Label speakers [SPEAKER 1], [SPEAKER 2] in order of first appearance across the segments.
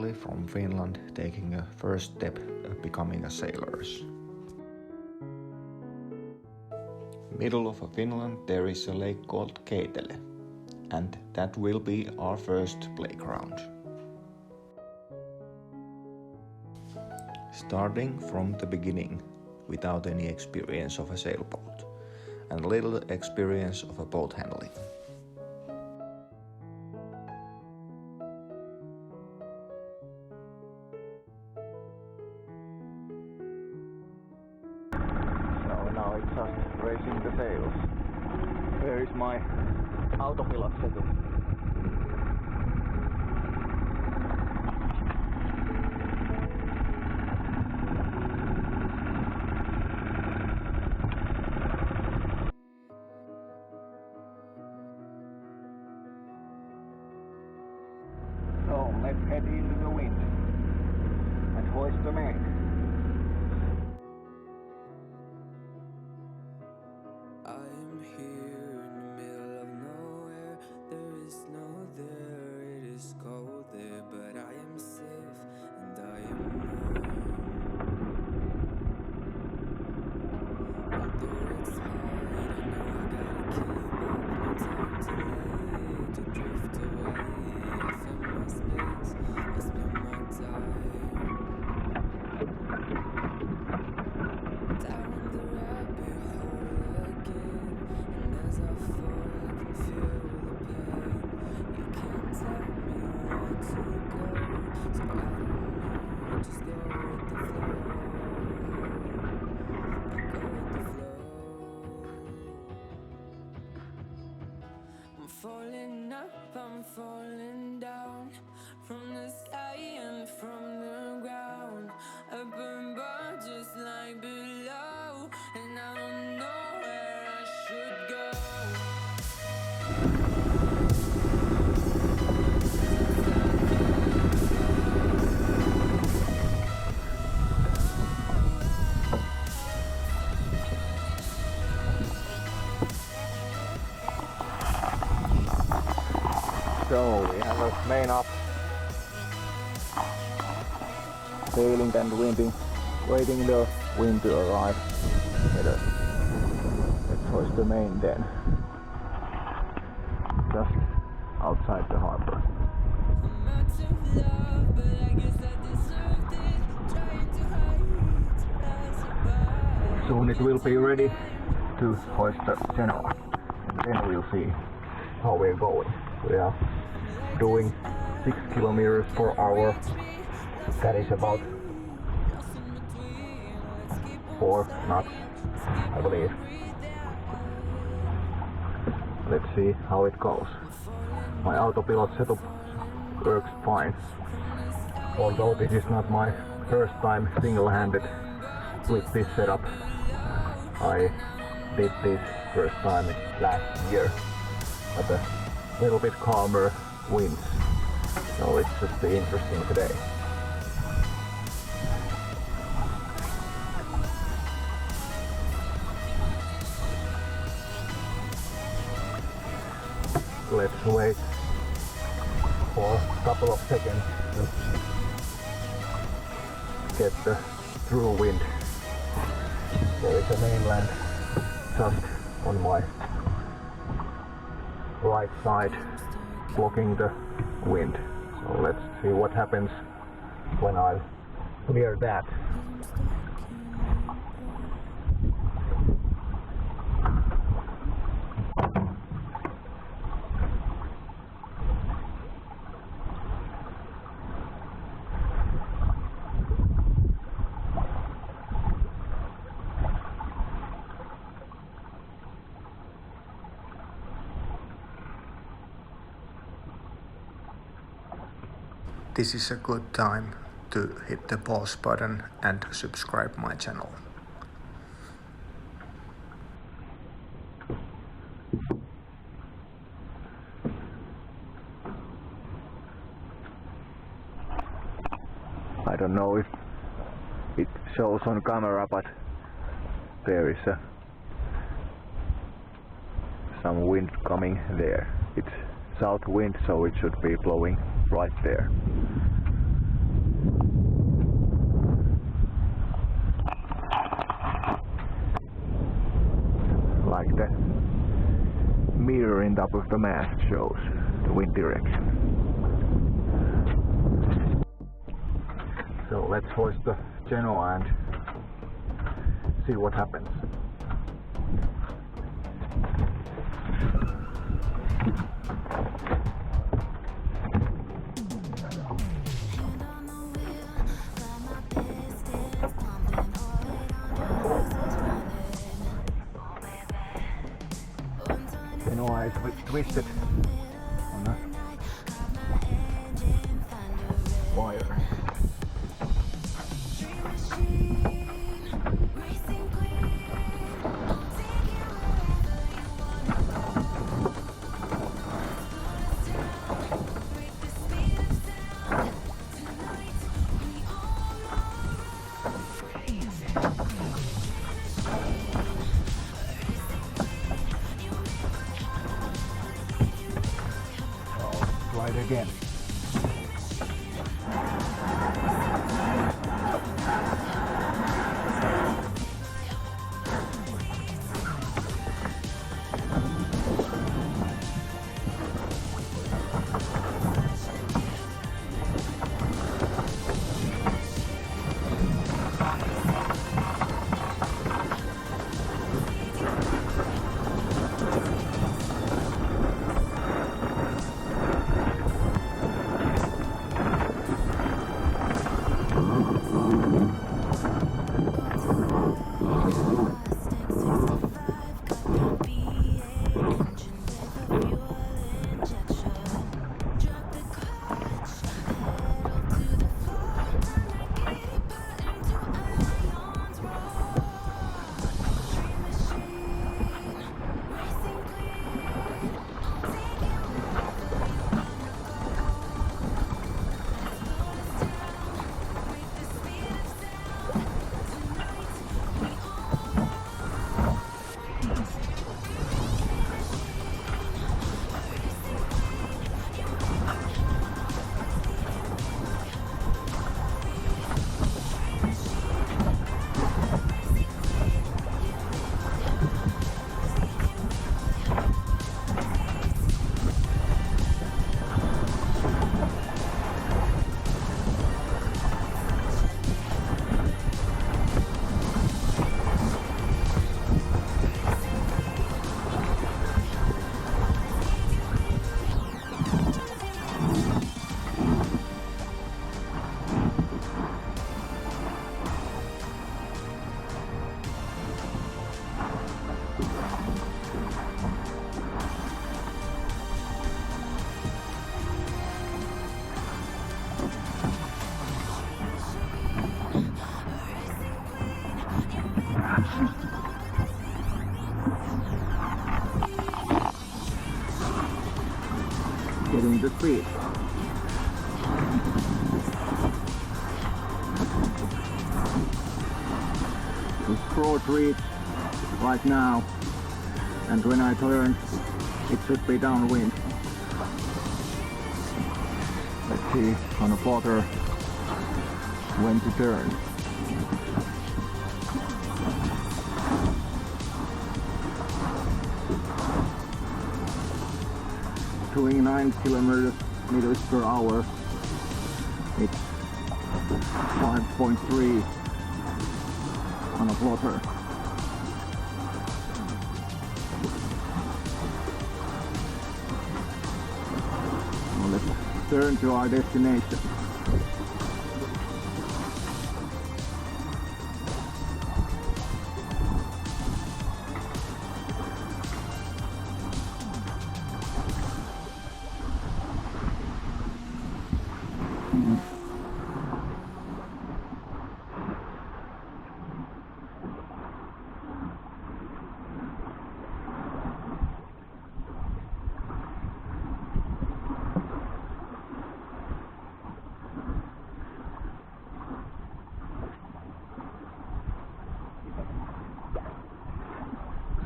[SPEAKER 1] family from Finland taking a first step of becoming a sailors. Middle of Finland there is a lake called Keitele, and that will be our first playground. Starting from the beginning, without any experience of a sailboat, and little experience of a boat handling. So now it's just raising the sails. Where is my Autopilot setup? So let's head into the wind and hoist the main.
[SPEAKER 2] I am here in the middle of nowhere. There is no there, it is cold there, but I am safe and I am mine. Although it's hard, I know I gotta keep up. No time to lay, to drift away. I find my space, I spend my time down the rabbit hole again. And as I fall, I can feel the pain. You can't tell me where to go, so I don't know, just go with the flow. I go with the flow. I'm falling up, I'm falling down, from the sky and from the ground. Up above just like below, and I don't know where I should go.
[SPEAKER 1] So we have a main up, sailing and winding, waiting the wind to arrive. Let's hoist the main then, just outside the harbor.
[SPEAKER 2] I'm out of love, but I guess I deserved it. Trying to hide, to pass by.
[SPEAKER 1] Soon it will be ready to hoist the Genoa, and then we'll see how we're going. We are doing 6 kilometers per hour. That is about 4 knots, I believe. Let's see how it goes. My Autopilot setup works fine. Although this is not my first time single-handed with this setup. I did this first time last year at a little bit calmer winds. So it should be interesting today. Let's wait for a couple of seconds to get the true wind. There is a mainland just on my right side blocking the wind. So let's see what happens when I clear that. This is a good time to hit the pause button and subscribe my channel. I don't know if it shows on camera, but there is some wind coming there. It's south wind, so it should be blowing right there. mirror in top of the mast shows the wind direction. So let's hoist the Genoa and see what happens. Genoa is twisted on a wire. Try it again. Getting the speed. It's broad reach right now, and when I turn it should be downwind. Let's see on a plotter when to turn. Doing 9 kilometers per hour. It's 5.3 on a plotter. Now let's turn to our destination.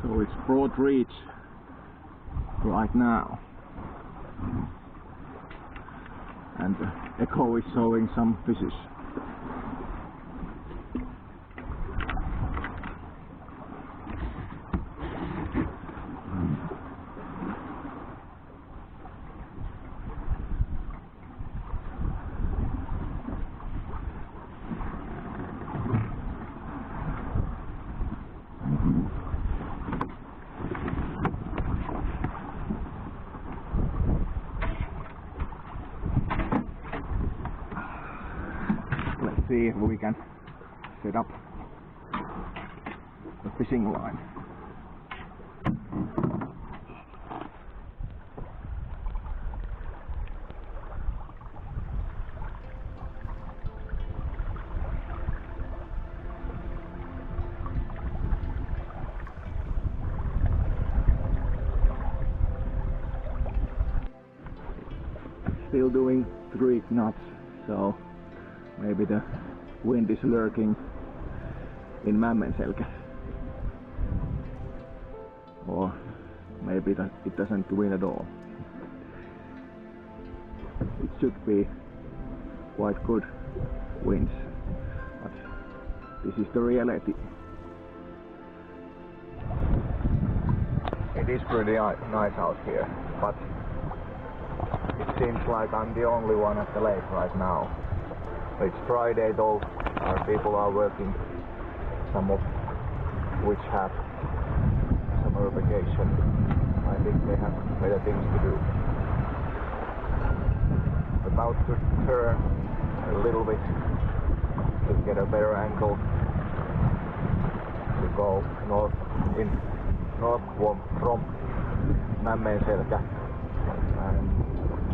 [SPEAKER 1] So it's broad reach right now, and the echo is showing some fishes. see if we can set up the fishing line. Still doing 3 knots, so maybe the wind is lurking in Mämmenselkä, or maybe that it doesn't wind at all. It should be quite good winds, but this is the reality. It is pretty nice out here, but it seems like I'm the only one at the lake right now. It's Friday though, our people are working, some of which have summer vacation. I think they have better things to do. About to turn a little bit to get a better angle to go north from Mämmenselkä.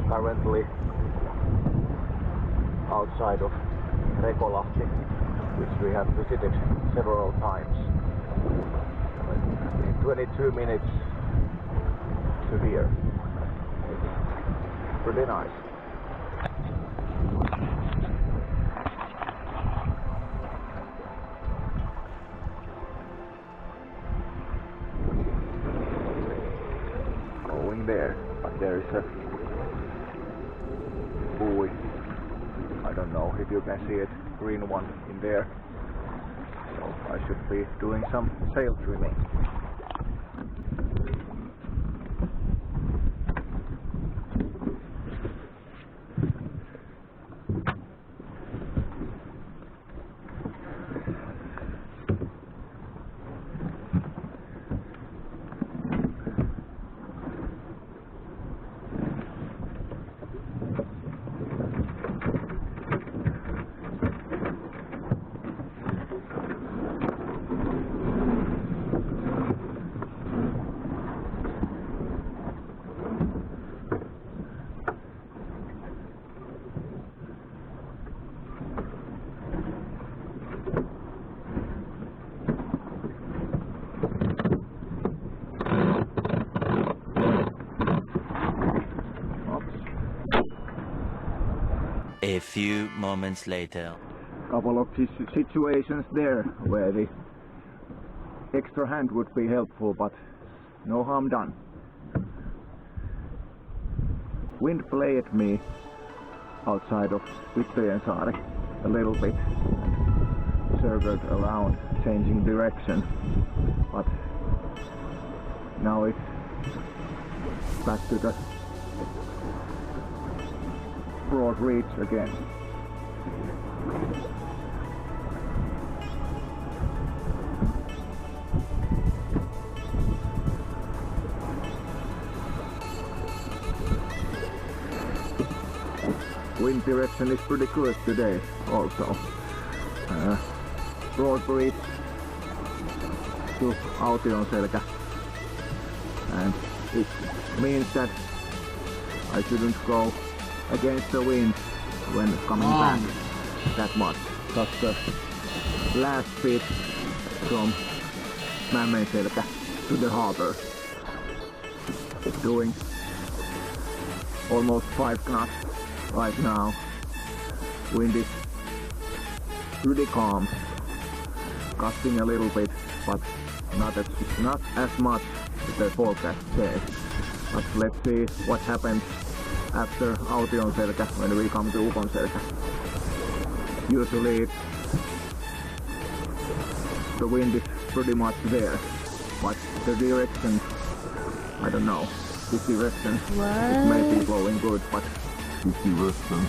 [SPEAKER 1] Currently outside of Rekolahti, which we have visited several times. In 22 minutes to here. It's pretty nice. Going there, but there is a buoy. I don't know if you can see it, green one in there. So I should be doing some sail trimming.
[SPEAKER 3] A few moments later.
[SPEAKER 1] Couple of situations there where the extra hand would be helpful, but no harm done. Wind played me outside of Tyttöjensaari a little bit, circled around, changing direction, but now it's back to the broad reach again. Wind direction is pretty good today also. Broad reach to Autionselkä, and it means that I shouldn't go against the wind when coming back that much. Just the last bit from Mämmenselkä to the harbor. Doing almost 5 knots right now. Wind is pretty calm, gusting a little bit, but not as much as the forecast says. But let's see what happens after Autionselkä when we come to Ukonselkä. Usually the wind is pretty much there, but the direction, I don't know. This direction it may be blowing good, but this direction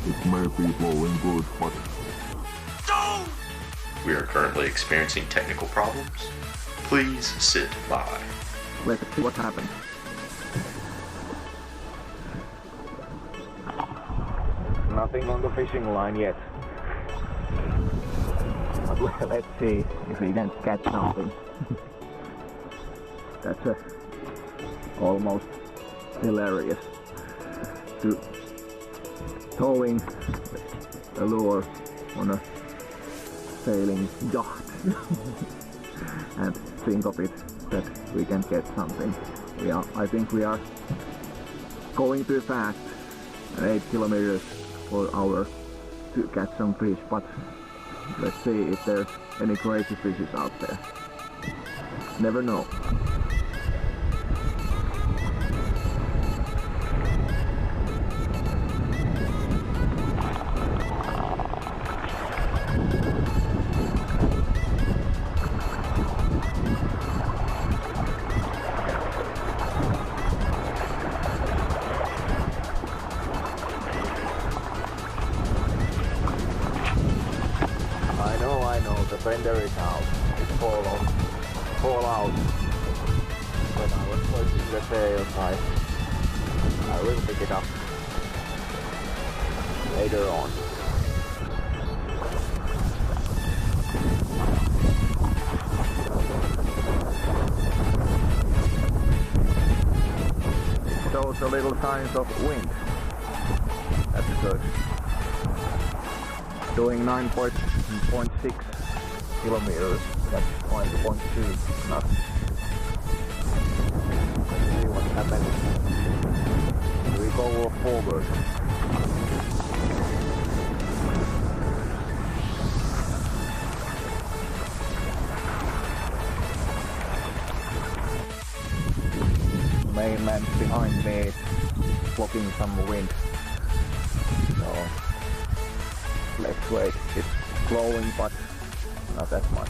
[SPEAKER 1] it may be blowing good, but
[SPEAKER 4] we are currently experiencing technical problems. Please sit by.
[SPEAKER 1] Let's see what happens. Nothing on the fishing line yet. Let's see if we can catch something. That's almost hilarious. To towing a lure on a sailing yacht and think of it that we can get something. I think we are going too fast, 8 kilometers per hour to catch some fish, but let's see if there's any crazy fishes out there. Never know. I know, the fender is out. It fall out. When I was hoisting the sails, I will pick it up later on. Shows a little signs of wind. That's good. Doing 9.6 kilometers, that's 5.2 knots. Let's see what happens. We go forward. Mainland behind me is blocking some wind. So let's wait. It's blowing, but not that much.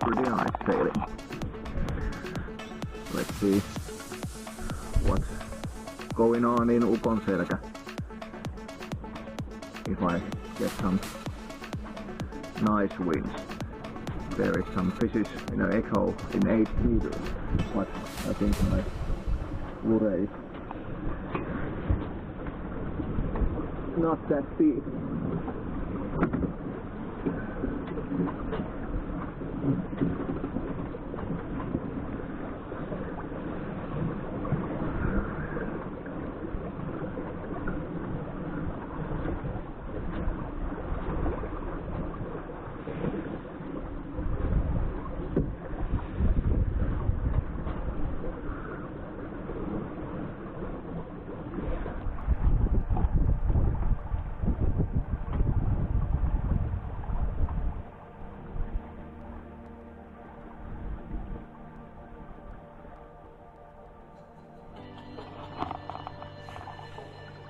[SPEAKER 1] Pretty nice sailing. Let's see what's going on in Ukonselkä. If I get some nice winds. There is some fishes in an echo in 8 meters, but I think my lure is not that deep.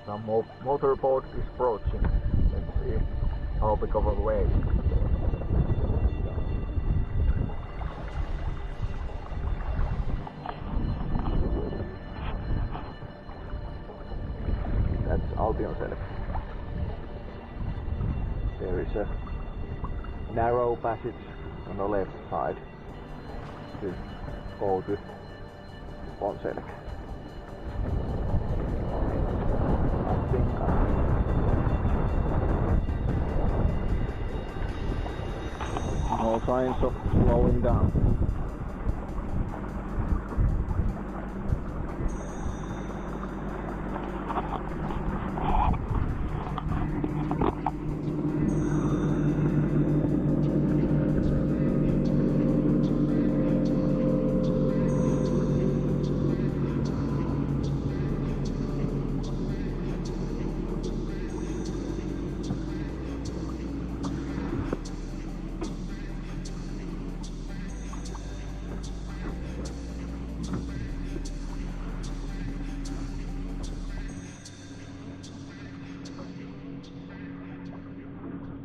[SPEAKER 1] Some motorboat is approaching. Let's see how big of a wave. That's Altionselkä. There is a narrow passage on the left side to go to Ukonselkä. No signs of slowing down.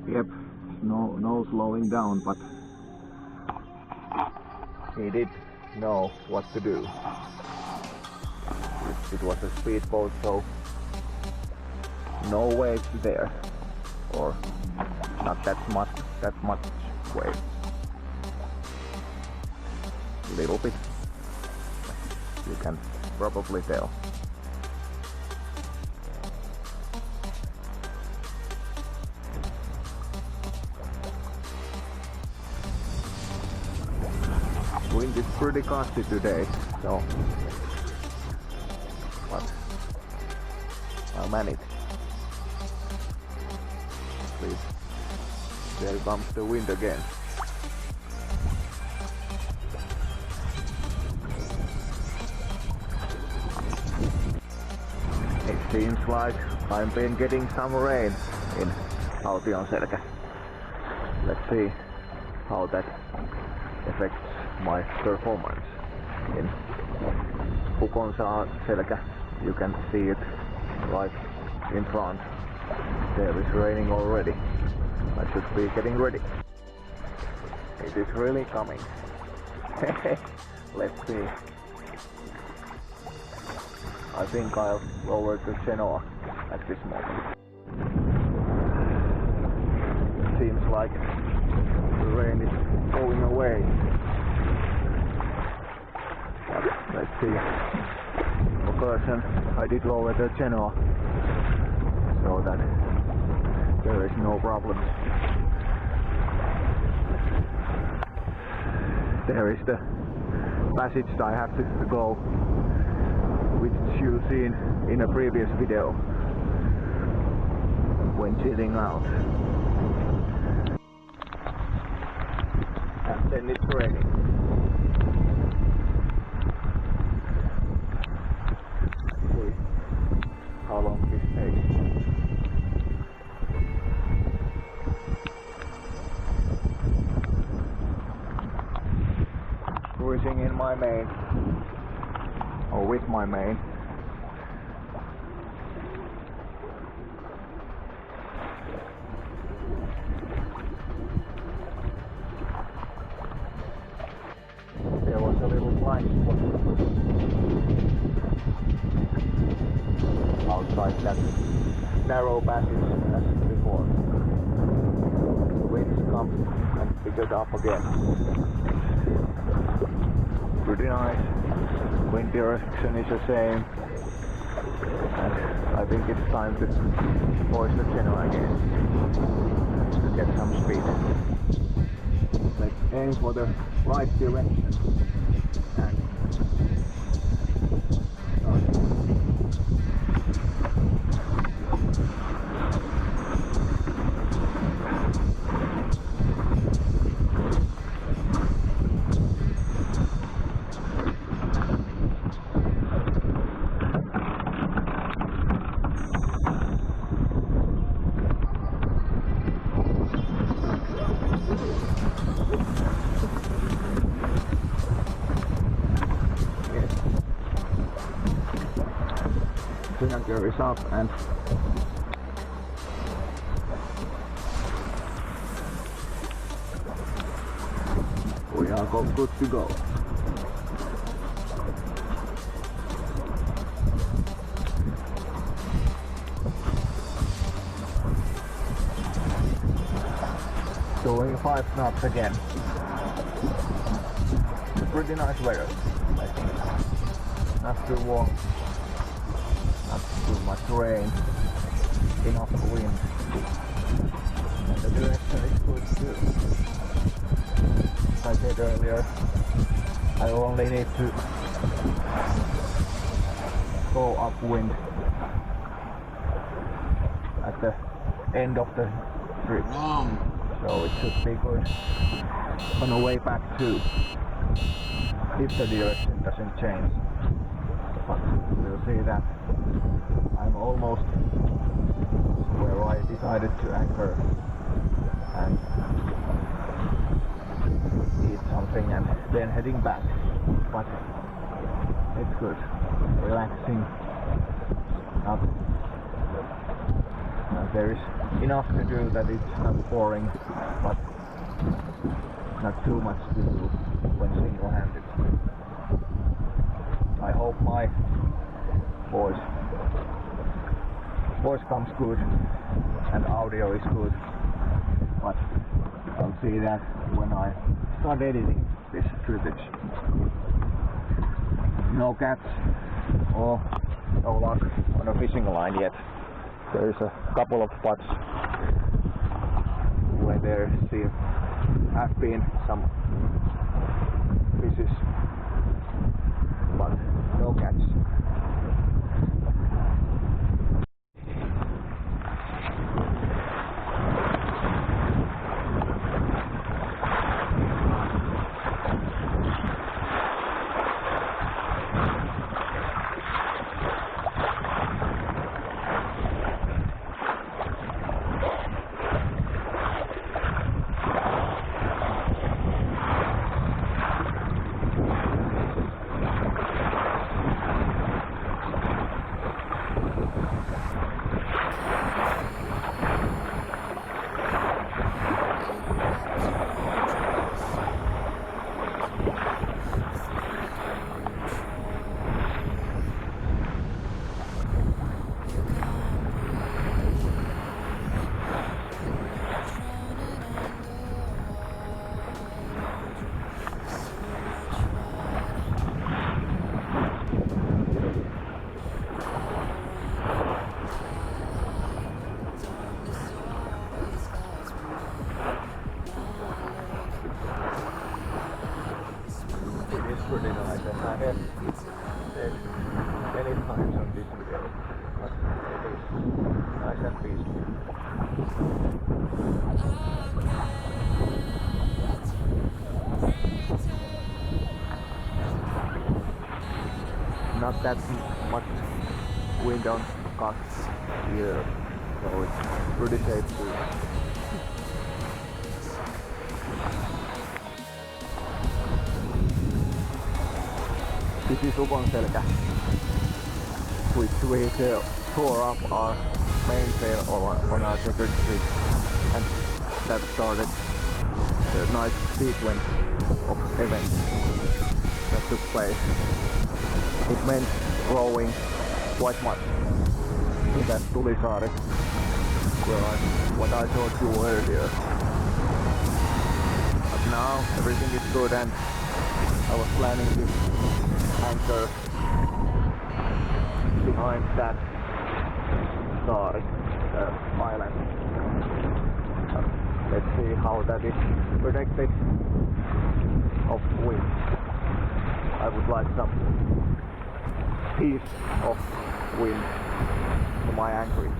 [SPEAKER 1] Yep, no slowing down, but he did know what to do. It was a speedboat, so no waves there, or not that much waves. Little bit, you can probably tell. Wind is pretty gusty today, so but I'll manage. Please, there comes the wind again. It seems like I've been getting some rain in Autionselkä. Let's see how that affects my performance in Ukonselkä. You can see it right in front. There is raining already. I should be getting ready. It is really coming. Let's see. I think I'll lower the genoa at this moment. It seems like the rain is going away. But let's see. Occasion I did lower the genoa so that there is no problem. There is the passage I have to go, which you've seen in a previous video when chilling out. And then it's raining. See how long this takes. Cruising in my main, or with my main. There was a little blind spot outside that narrow passage as before. The winds come and pick it up again. Pretty nice. Wind direction is the same. And I think it's time to hoist the genoa again to get some speed. Let's aim for the right direction and anchor is up and we are good to go. Doing 5 knots again. Pretty nice weather, I think. Not too warm. Not too much rain, enough wind, and the direction is good too. As I said earlier, I only need to go upwind at the end of the trip, so it should be good on the way back too, if the direction doesn't change, but we'll see that. I'm almost where I decided to anchor and eat something and then heading back, but it's good, relaxing, there is enough to do that it's not boring, but not too much to do when single-handed. I hope my voice comes good and audio is good, but I'll see that when I start editing this footage. No cats or no luck on a fishing line yet. There is a couple of spots where there have been some fishes, but no cats. Pretty nice, and I have said many times on this video, but it is nice and peaceful. Not that much wind on gusts here, so it's pretty safe to This is Ukonselkä, which we tore up our mainsail on our second trip, and that started a nice sequence of events that took place. It meant rowing quite much in that Tulisaari, what I told you earlier. But now everything is good, and I was planning to anchor behind that saari, island. Let's see how that is protected of wind. I would like some piece of wind to my anchorage.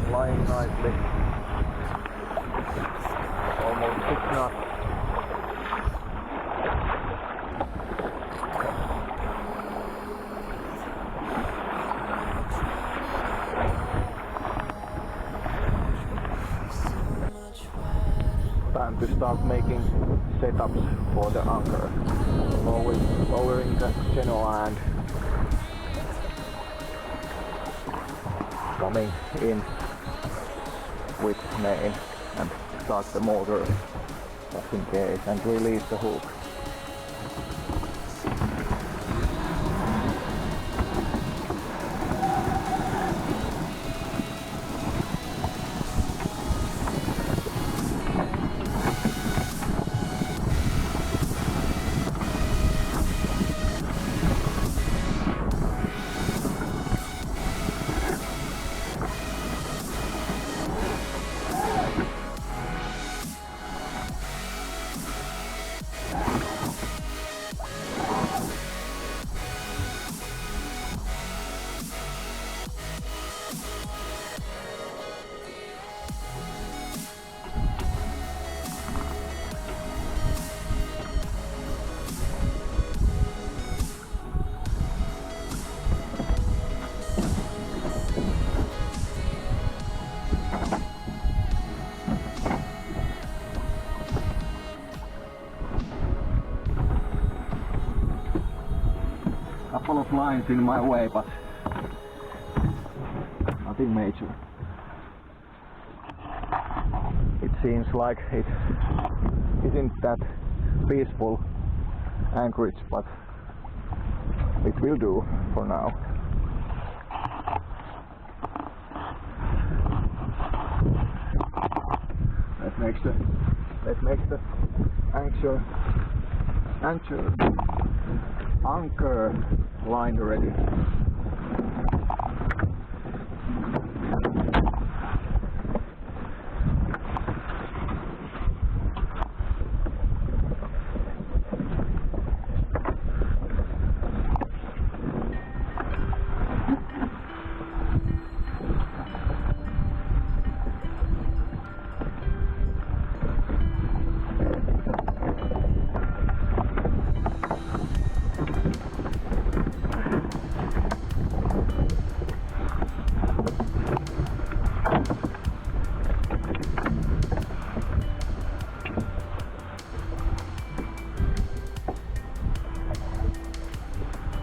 [SPEAKER 1] Flying nicely, almost 6 knots. Time to start making setups for the anchor. Lowering the genoa and coming in with main and start the motor just in case and release the hook. Couple of lines in my way, but nothing major. It seems like it isn't that peaceful anchorage, but It will do for now. That makes the anchor line ready.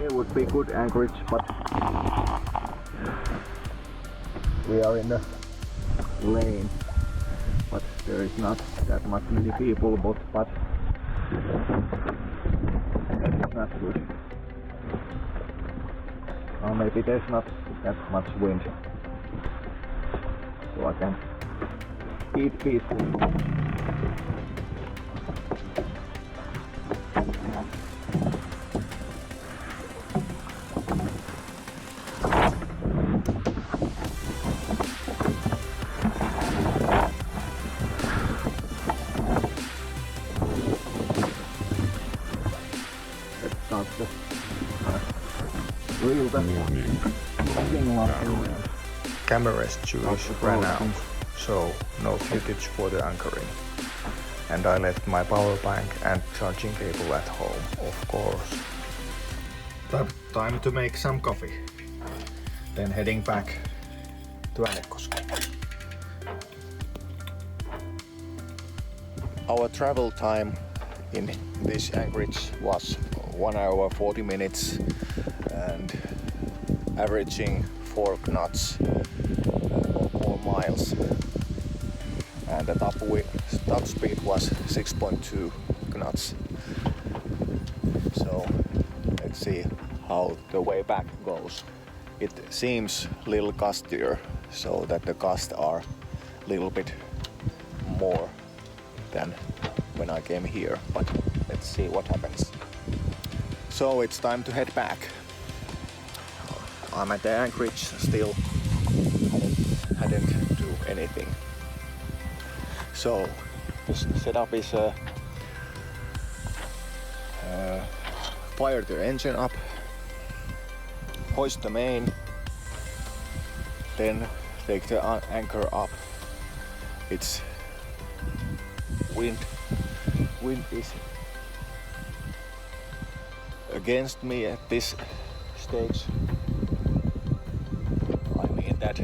[SPEAKER 1] It would be good anchorage, but we are in the lane, but there is not that much many people, but it's not good. Or maybe there's not that much wind, so I can eat peacefully.
[SPEAKER 5] Camera's juice ran out, so no footage for the anchoring. And I left my power bank and charging cable at home, of course. Time to make some coffee. Then heading back to Äänekoski. Our travel time in this anchorage was 1 hour 40 minutes and averaging 4 knots or 4 miles, and the top speed was 6.2 knots. So let's see how the way back goes. It seems a little gustier, so that the gusts are a little bit more than when I came here, but let's see what happens. So it's time to head back. I'm at the anchorage still, hadn't do anything. So this setup is fire the engine up, hoist the main, then take the anchor up. It's wind is against me at this stage. I mean that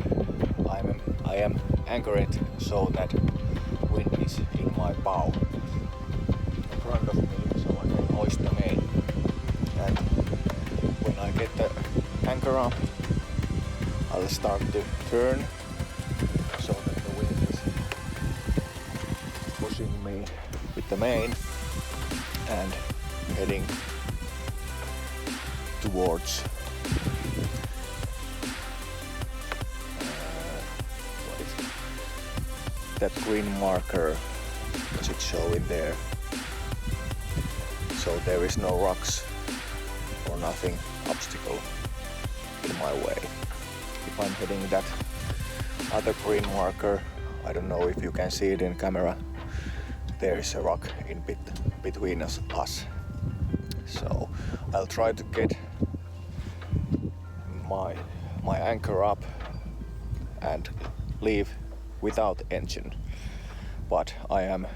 [SPEAKER 5] I am anchored so that wind is in my bow in front of me, so I can hoist the main. And when I get the anchor up, I'll start to turn so that the wind is pushing me with the main and heading towards what is it? That green marker, does it show in there? So there is no rocks or nothing obstacle in my way. If I'm hitting that other green marker, I don't know if you can see it in camera, there is a rock in between us. So I'll try to get my anchor up and leave without engine. But I am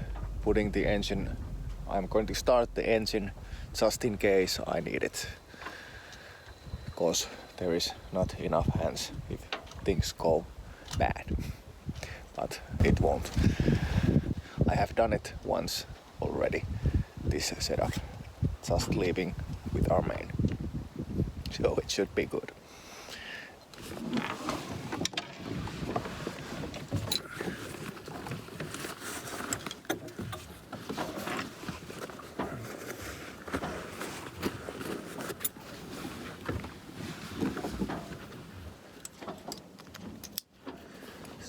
[SPEAKER 5] putting the engine, I'm going to start the engine just in case I need it. Because there is not enough hands if things go bad. But it won't. I have done it once already, this setup. Just leaving with our main. So it should be good.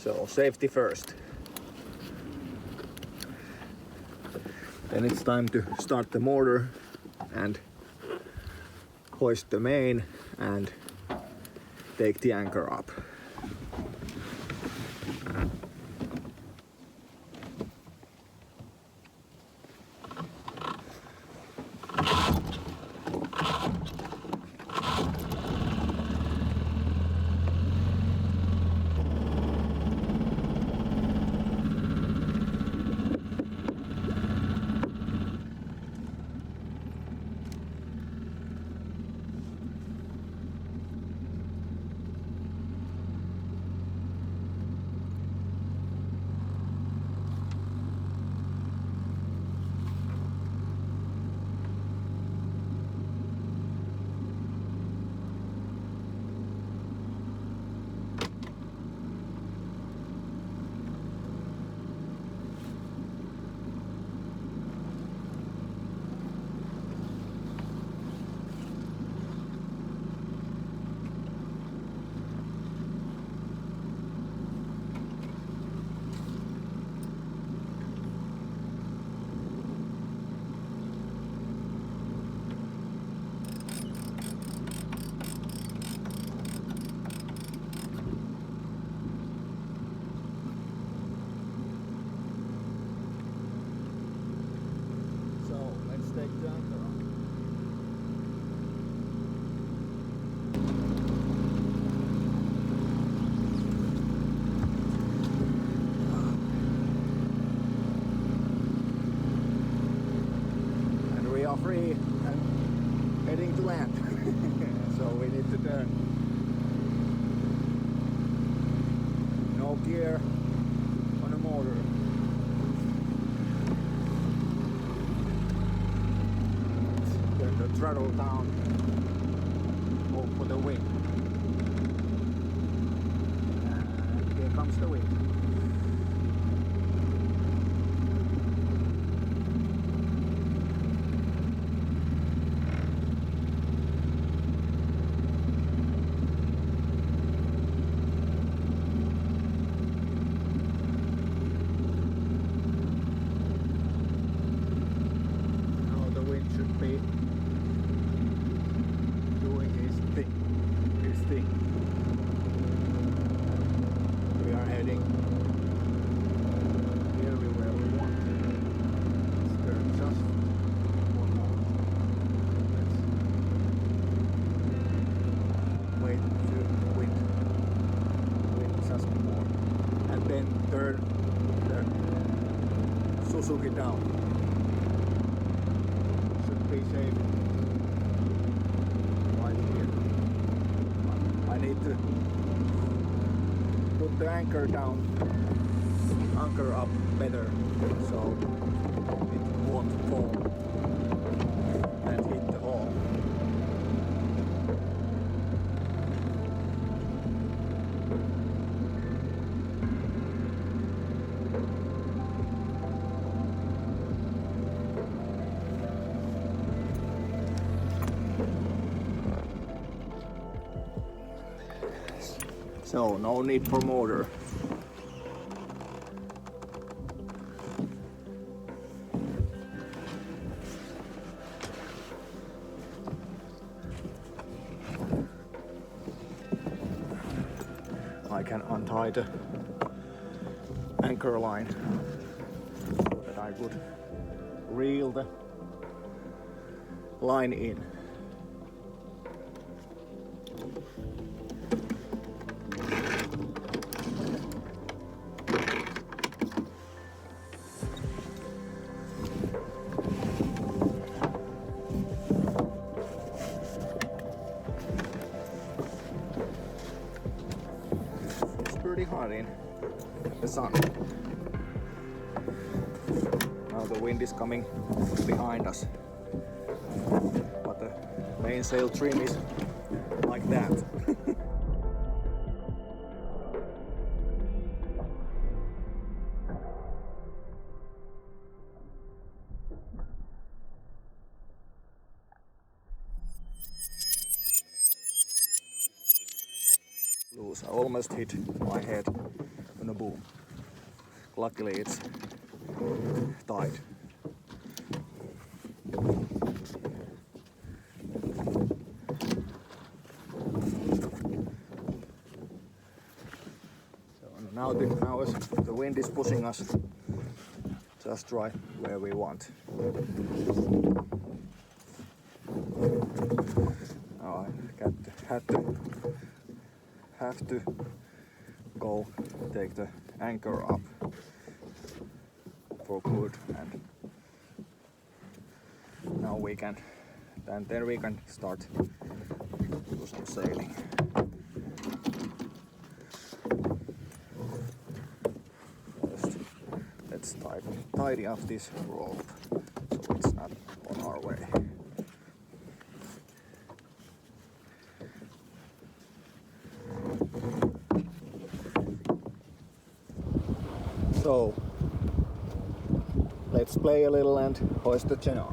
[SPEAKER 5] So safety first. Then it's time to start the motor and hoist the main and take the anchor up. Take the anchor up. And we are free and heading to land. So we need to turn. No gear on a motor. The throttle down, hope for the wind, and here comes the wind. Now the wind should be thing. We are heading nearly where we want. Let's turn just one more. Let's wait to wind just more. And then turn the Suzuki down. Should be safe. I need to put the anchor down, anchor up better, so it won't fall and hit the hull. So no need for motor. I can untie the anchor line so that I would reel the line in. Pretty hot in the sun. Now the wind is coming behind us, but the mainsail trim is like that. Loose. I almost hit my head gonna boom. Luckily it's tight. So now as the wind is pushing us just right where we want. Now I have to go take the anchor up for good, and now we can then we can start do some sailing. First, let's tidy up this rope so it's not on our way. So let's play a little and hoist the channel.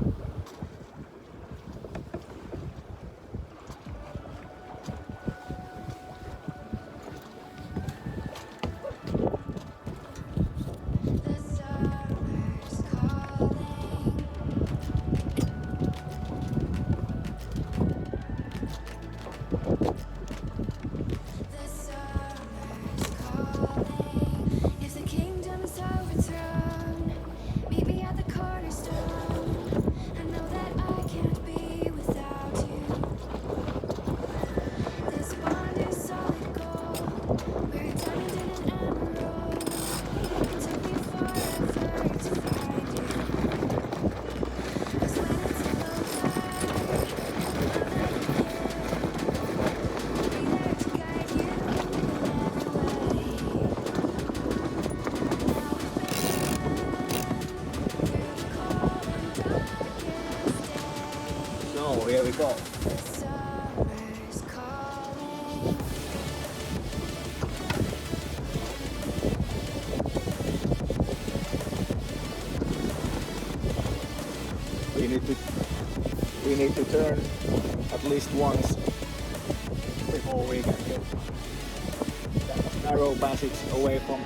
[SPEAKER 5] So here we go. We need to turn at least once before we can get that narrow passage away from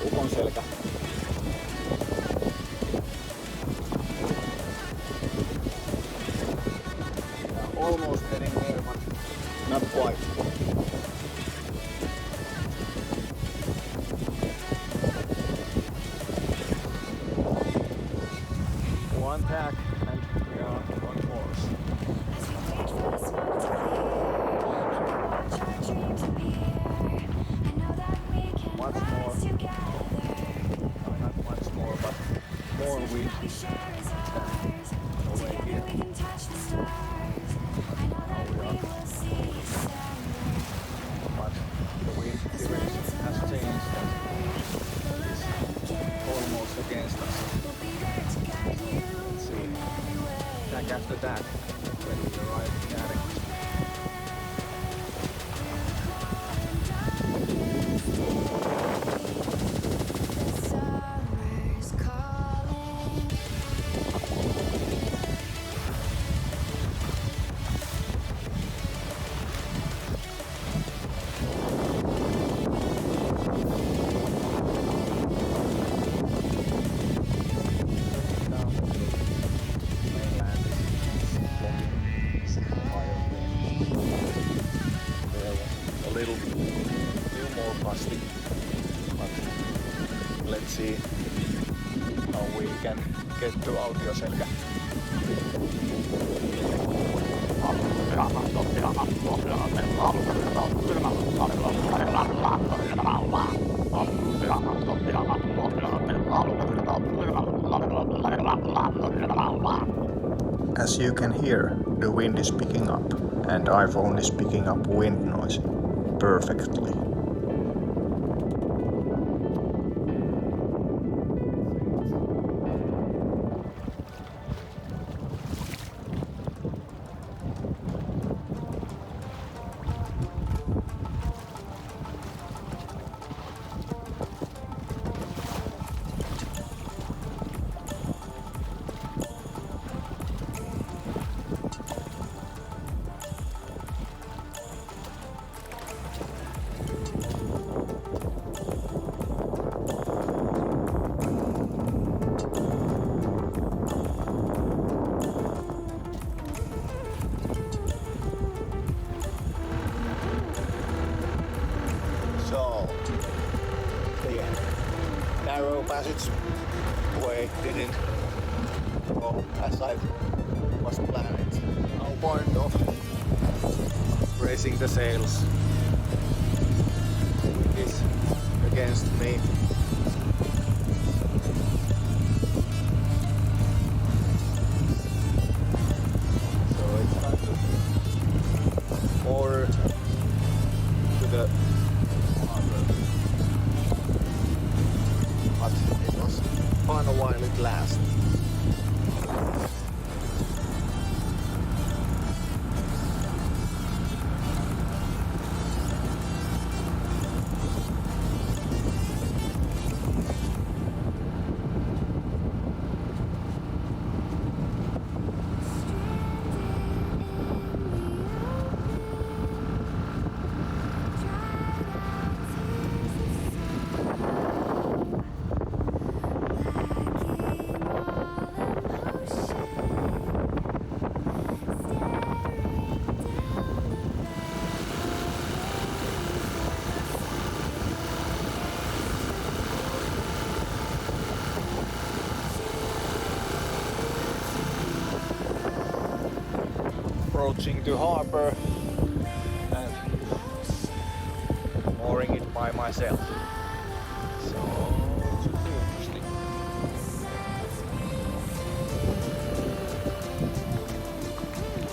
[SPEAKER 5] Ukonselkä. Almost getting there, but not quite. One tack and we are on course. Much more. No, not much more, but more wind away here. But the wind direction has changed and is almost against us. Let's see. Tack after that when we arrive in anchorage. Let's see how we can get to Autioselkä.
[SPEAKER 6] As you can hear, the wind is picking up, and iPhone is picking up wind noise perfectly.
[SPEAKER 5] narrow passage way didn't go as I was planning. No point of raising the sails. It is against me. So it's time to moor to the harbor. But it was fun while it lasted. Approaching the harbor and mooring it by myself. So it should be interesting.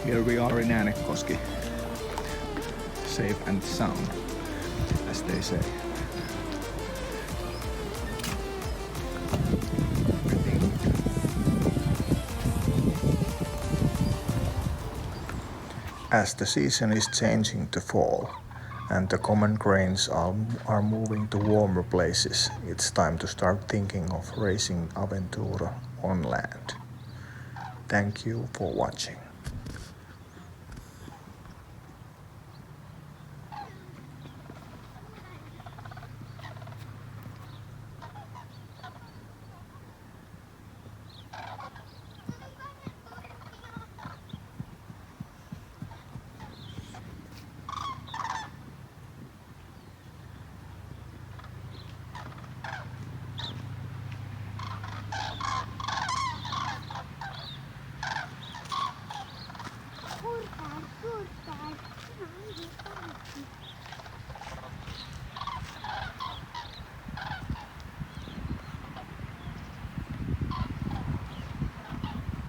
[SPEAKER 6] Here we are in Äänekoski. Safe and sound, as they say. As the season is changing to fall and the common cranes are moving to warmer places, it's time to start thinking of racing Aventura on land. Thank you for watching.